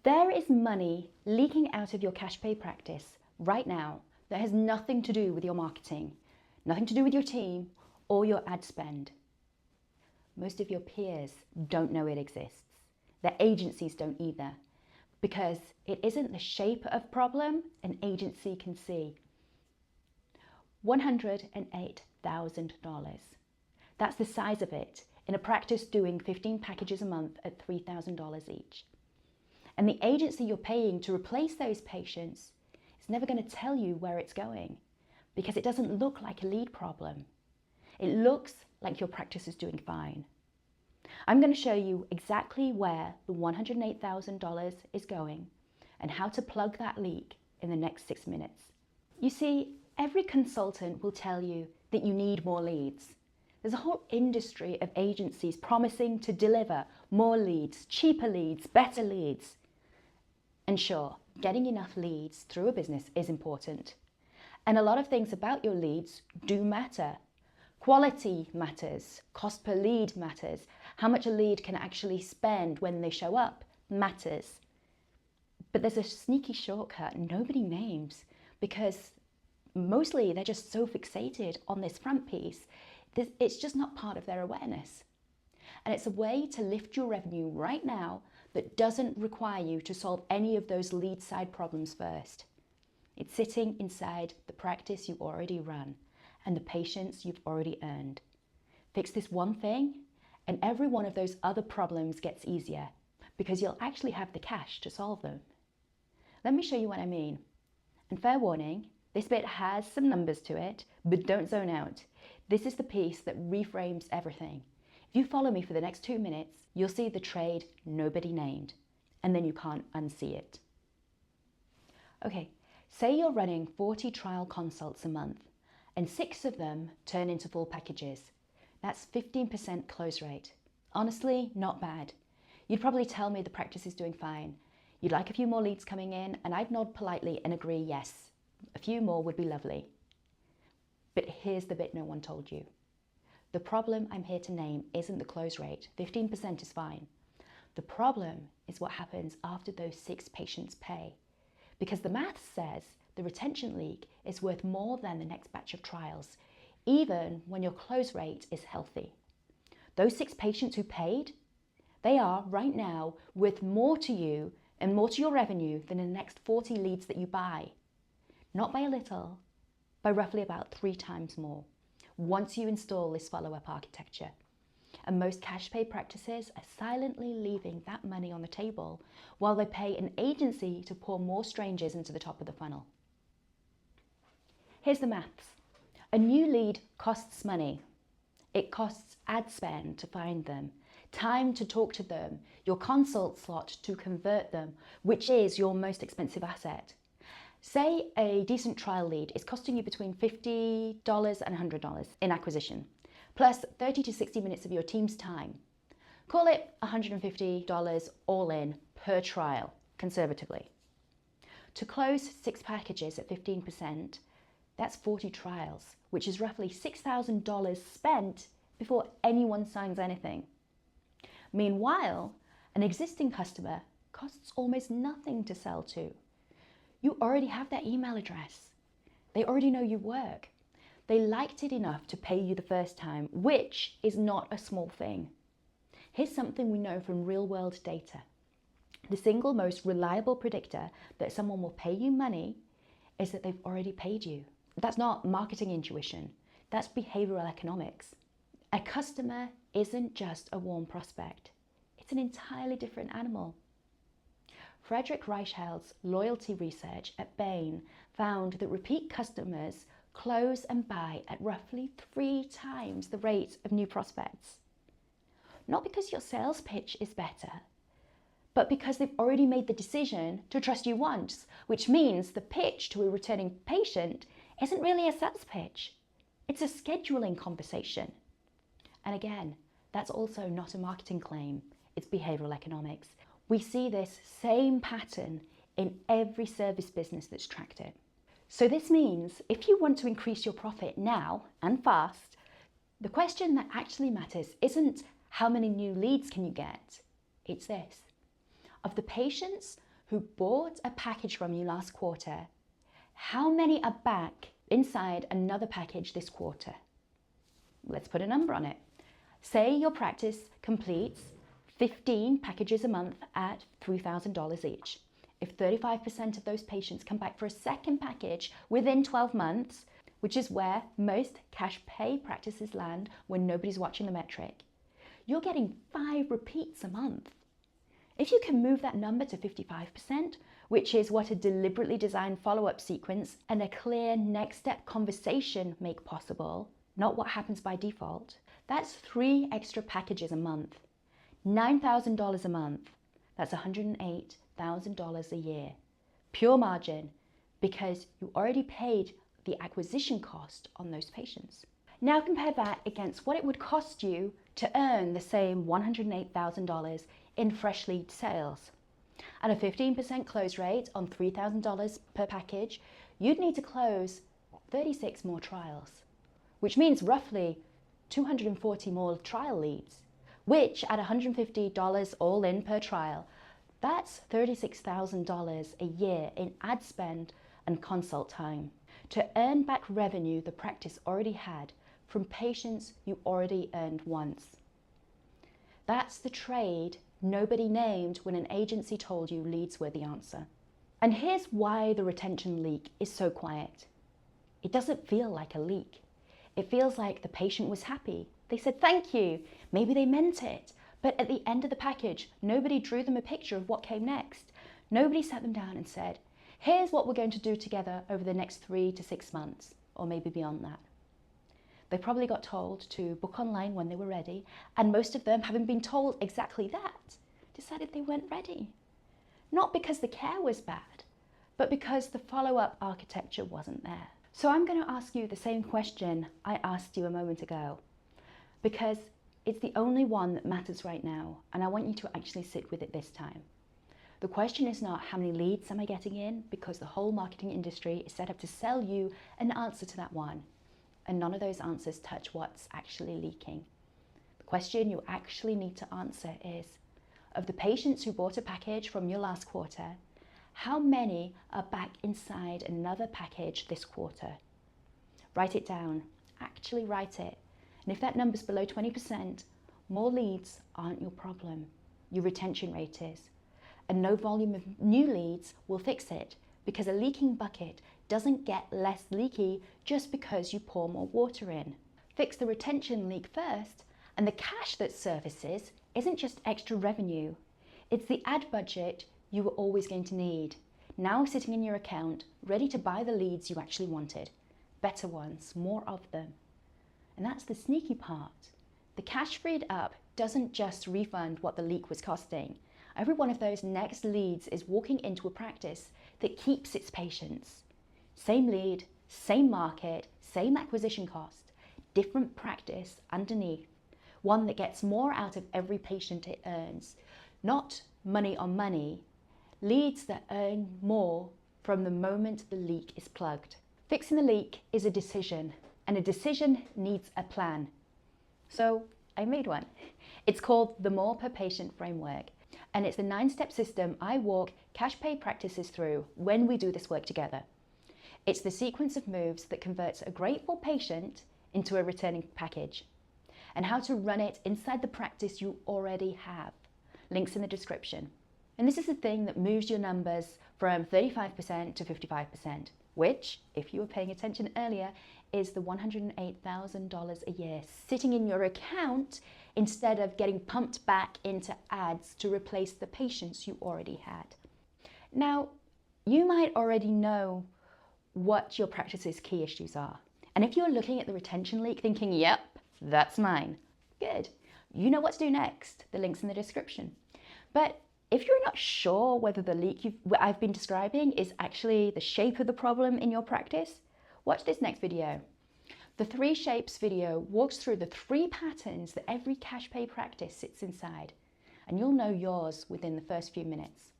There is money leaking out of your cash pay practice right now that has nothing to do with your marketing, nothing to do with your team or your ad spend. Most of your peers don't know it exists. Their agencies don't either, because it isn't the shape of problem an agency can see. $108,000. That's the size of it in a practice doing 15 packages a month at $3,000 each. And the agency you're paying to replace those patients is never going to tell you where it's going, because it doesn't look like a lead problem. It looks like your practice is doing fine. I'm going to show you exactly where the $108,000 is going and how to plug that leak in the next 6 minutes. You see, every consultant will tell you that you need more leads. There's a whole industry of agencies promising to deliver more leads, cheaper leads, better leads. And sure, getting enough leads through a business is important. And a lot of things about your leads do matter. Quality matters, cost per lead matters, how much a lead can actually spend when they show up matters. But there's a sneaky shortcut nobody names, because mostly they're just so fixated on this front piece, it's just not part of their awareness. And it's a way to lift your revenue right now that doesn't require you to solve any of those lead side problems first. It's sitting inside the practice you already run and the patients you've already earned. Fix this one thing and every one of those other problems gets easier, because you'll actually have the cash to solve them. Let me show you what I mean. And fair warning, this bit has some numbers to it, but don't zone out. This is the piece that reframes everything. If you follow me for the next 2 minutes, you'll see the trade nobody named, and then you can't unsee it. Okay, say you're running 40 trial consults a month, and 6 of them turn into full packages. That's 15% close rate. Honestly, not bad. You'd probably tell me the practice is doing fine. You'd like a few more leads coming in, and I'd nod politely and agree, yes, a few more would be lovely. But here's the bit no one told you. The problem I'm here to name isn't the close rate. 15% is fine. The problem is what happens after those 6 patients pay. Because the math says the retention leak is worth more than the next batch of trials, even when your close rate is healthy. Those 6 patients who paid, they are right now worth more to you and more to your revenue than the next 40 leads that you buy. Not by a little, by roughly about 3 times more, once you install this follow-up architecture. And most cash pay practices are silently leaving that money on the table while they pay an agency to pour more strangers into the top of the funnel. Here's the maths. A new lead costs money. It costs ad spend to find them, time to talk to them, your consult slot to convert them, which is your most expensive asset. Say a decent trial lead is costing you between $50 and $100 in acquisition, plus 30 to 60 minutes of your team's time. Call it $150 all in per trial, conservatively. To close 6 packages at 15%, that's 40 trials, which is roughly $6,000 spent before anyone signs anything. Meanwhile, an existing customer costs almost nothing to sell to. You already have their email address. They already know you work. They liked it enough to pay you the first time, which is not a small thing. Here's something we know from real-world data. The single most reliable predictor that someone will pay you money is that they've already paid you. That's not marketing intuition. That's behavioral economics. A customer isn't just a warm prospect. It's an entirely different animal. Frederick Reichheld's loyalty research at Bain found that repeat customers close and buy at roughly 3 times the rate of new prospects. Not because your sales pitch is better, but because they've already made the decision to trust you once, which means the pitch to a returning patient isn't really a sales pitch. It's a scheduling conversation. And again, that's also not a marketing claim. It's behavioral economics. We see this same pattern in every service business that's tracked it. So this means if you want to increase your profit now and fast, the question that actually matters isn't how many new leads can you get, it's this. Of the patients who bought a package from you last quarter, how many are back inside another package this quarter? Let's put a number on it. Say your practice completes 15 packages a month at $3,000 each. If 35% of those patients come back for a second package within 12 months, which is where most cash pay practices land when nobody's watching the metric, you're getting 5 repeats a month. If you can move that number to 55%, which is what a deliberately designed follow-up sequence and a clear next step conversation make possible, not what happens by default, that's 3 extra packages a month. $9,000 a month. That's $108,000 a year. Pure margin, because you already paid the acquisition cost on those patients. Now compare that against what it would cost you to earn the same $108,000 in fresh lead sales. At a 15% close rate on $3,000 per package, you'd need to close 36 more trials, which means roughly 240 more trial leads, which at $150 all in per trial, that's $36,000 a year in ad spend and consult time to earn back revenue the practice already had from patients you already earned once. That's the trade nobody named when an agency told you leads were the answer. And here's why the retention leak is so quiet. It doesn't feel like a leak. It feels like the patient was happy. They said thank you, maybe they meant it, but at the end of the package, nobody drew them a picture of what came next. Nobody sat them down and said, here's what we're going to do together over the next 3 to 6 months, or maybe beyond that. They probably got told to book online when they were ready, and most of them, having been told exactly that, decided they weren't ready. Not because the care was bad, but because the follow-up architecture wasn't there. So I'm going to ask you the same question I asked you a moment ago, because it's the only one that matters right now, and I want you to actually sit with it this time. The question is not how many leads am I getting in, because the whole marketing industry is set up to sell you an answer to that one, and none of those answers touch what's actually leaking. The question you actually need to answer is, of the patients who bought a package from your last quarter, how many are back inside another package this quarter? Write it down. Actually write it. And if that number's below 20%, more leads aren't your problem. Your retention rate is. And no volume of new leads will fix it, because a leaking bucket doesn't get less leaky just because you pour more water in. Fix the retention leak first, and the cash that surfaces isn't just extra revenue. It's the ad budget you were always going to need, now sitting in your account, ready to buy the leads you actually wanted. Better ones, more of them. And that's the sneaky part. The cash freed up doesn't just refund what the leak was costing. Every one of those next leads is walking into a practice that keeps its patients. Same lead, same market, same acquisition cost, different practice underneath. One that gets more out of every patient it earns. Not money on money, leads that earn more from the moment the leak is plugged. Fixing the leak is a decision, and a decision needs a plan. So I made one. It's called the More Per Patient Framework, and it's the 9-step system I walk cash pay practices through when we do this work together. It's the sequence of moves that converts a grateful patient into a returning package, and how to run it inside the practice you already have. Links in the description. And this is the thing that moves your numbers from 35% to 55%, which, if you were paying attention earlier, is the $108,000 a year sitting in your account instead of getting pumped back into ads to replace the patients you already had. Now, you might already know what your practice's key issues are. And if you're looking at the retention leak thinking, yep, that's mine, good. You know what to do next. The link's in the description. But if you're not sure whether the leak I've been describing is actually the shape of the problem in your practice, watch this next video. The 3 shapes video walks through the 3 patterns that every cash pay practice sits inside, and you'll know yours within the first few minutes.